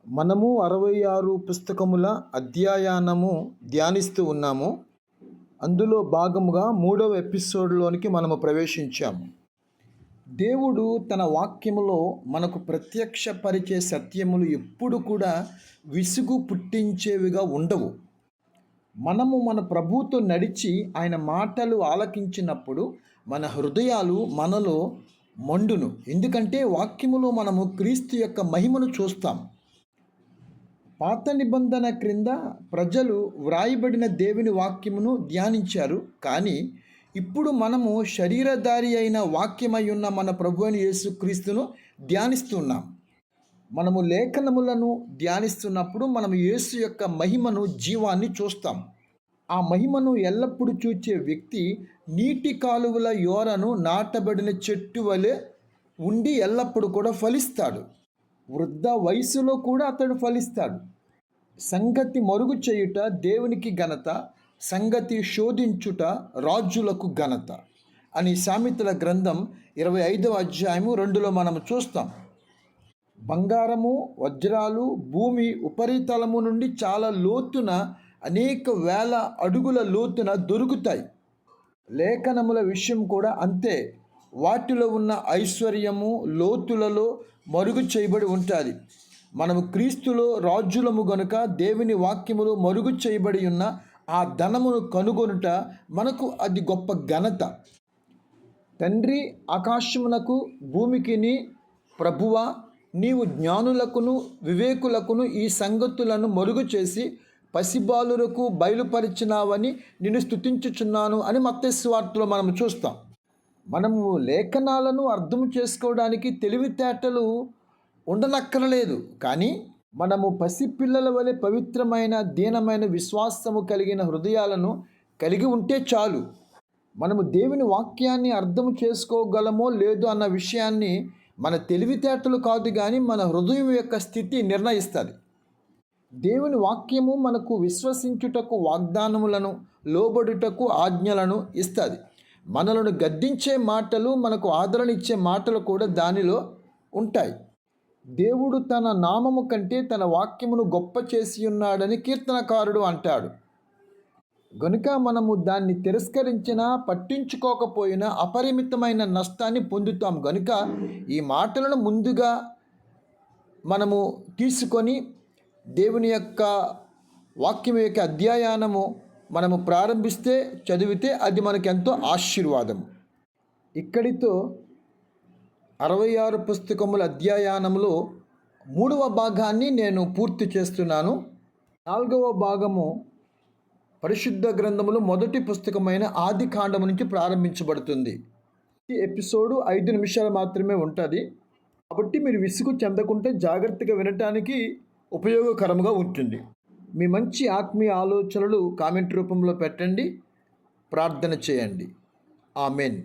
మనము 66 పుస్తకముల అధ్యాయానము ధ్యానిస్తూ ఉన్నాము. అందులో భాగముగా 3వ ఎపిసోడ్లోనికి మనము ప్రవేశించాము. దేవుడు తన వాక్యములో మనకు ప్రత్యక్షపరిచే సత్యములు ఎప్పుడు కూడా విసుగు పుట్టించేవిగా ఉండవు. మనము మన ప్రభువుతో నడిచి ఆయన మాటలు ఆలకించినప్పుడు మన హృదయాలు మనలో మండును. ఎందుకంటే వాక్యములో మనము క్రీస్తు యొక్క మహిమను చూస్తాం. పాత నిబంధన క్రింద ప్రజలు వ్రాయబడిన దేవుని వాక్యమును ధ్యానించారు. కానీ ఇప్పుడు మనము శరీరధారి అయిన వాక్యమై ఉన్న మన ప్రభు అయిన యేసుక్రీస్తును ధ్యానిస్తున్నాం. మనము లేఖనములను ధ్యానిస్తున్నప్పుడు మనము యేసు యొక్క మహిమను, జీవాన్ని చూస్తాం. ఆ మహిమను ఎల్లప్పుడూ చూచే వ్యక్తి నీటి కాలువల యోరను నాటబడిన చెట్టు వలె ఉండి ఎల్లప్పుడూ కూడా ఫలిస్తాడు. వృద్ధ వయసులో కూడా అతడు ఫలిస్తాడు. సంగతి మరుగు చేయుట దేవునికి ఘనత, సంగతి శోధించుట రాజులకు ఘనత అని సామెతల గ్రంథం 25వ అధ్యాయము 2లో మనం చూస్తాం. బంగారము, వజ్రాలు భూమి ఉపరితలము నుండి చాలా లోతున, అనేక వేల అడుగుల లోతున దొరుకుతాయి. లేఖనముల విషయం కూడా అంతే. వాటిలో ఉన్న ఐశ్వర్యము లోతులలో మరుగు చేయబడి ఉంటుంది. మనము క్రీస్తులో రాజులము గనుక దేవుని వాక్యములో మరుగు చేయబడి ఉన్న ఆ ధనమును కనుగొనుట మనకు అది గొప్ప ఘనత. తండ్రి, ఆకాశమునకు భూమికిని ప్రభువా, నీవు జ్ఞానులకును వివేకులకును ఈ సంగతులను మరుగు చేసి పసిబాలురకు బయలుపరిచినావని నిన్ను స్తుతించుచున్నాను అని మత్తయి సువార్తలో మనం చూస్తాం. మనము లేఖనాలను అర్థం చేసుకోవడానికి తెలివితేటలు ఉండనక్కరలేదు. కానీ మనము పసిపిల్లల వలె పవిత్రమైన, దీనమైన, విశ్వాసము కలిగిన హృదయాలను కలిగి ఉంటే చాలు. మనము దేవుని వాక్యాన్ని అర్థం చేసుకోగలమో లేదో అన్న విషయాన్ని మన తెలివితేటలు కాదు, కానీ మన హృదయం యొక్క స్థితి నిర్ణయిస్తుంది. దేవుని వాక్యము మనకు విశ్వసించుటకు వాగ్దానములను, లోబడుటకు ఆజ్ఞలను ఇస్తుంది. మనలను గద్దించే మాటలు, మనకు ఆదరణ ఇచ్చే మాటలు కూడా దానిలో ఉంటాయి. దేవుడు తన నామము కంటే తన వాక్యమును గొప్ప చేసి ఉన్నాడని కీర్తనకారుడు అంటాడు. గనుక మనము దాన్ని తిరస్కరించినా, పట్టించుకోకపోయినా అపరిమితమైన నష్టాన్ని పొందుతాం. గనుక ఈ మాటలను ముందుగా మనము తీసుకొని దేవుని యొక్క వాక్యం యొక్క అధ్యాయానము మనము ప్రారంభిస్తే, చదివితే అది మనకెంతో ఆశీర్వాదము. ఇక్కడితో 66 పుస్తకముల అధ్యాయానంలో 3వ భాగాన్ని నేను పూర్తి చేస్తున్నాను. 4వ భాగము పరిశుద్ధ గ్రంథములో మొదటి పుస్తకమైన ఆది కాండము నుంచి ప్రారంభించబడుతుంది. ఈ ఎపిసోడు 5 నిమిషాలు మాత్రమే ఉంటుంది. కాబట్టి మీరు విసుగు చెందకుంటే జాగ్రత్తగా వినటానికి ఉపయోగకరంగా ఉంటుంది. మీ మంచి ఆత్మీయ ఆలోచనలు కామెంట్ రూపంలో పెట్టండి, ప్రార్థన చేయండి. ఆమెన్.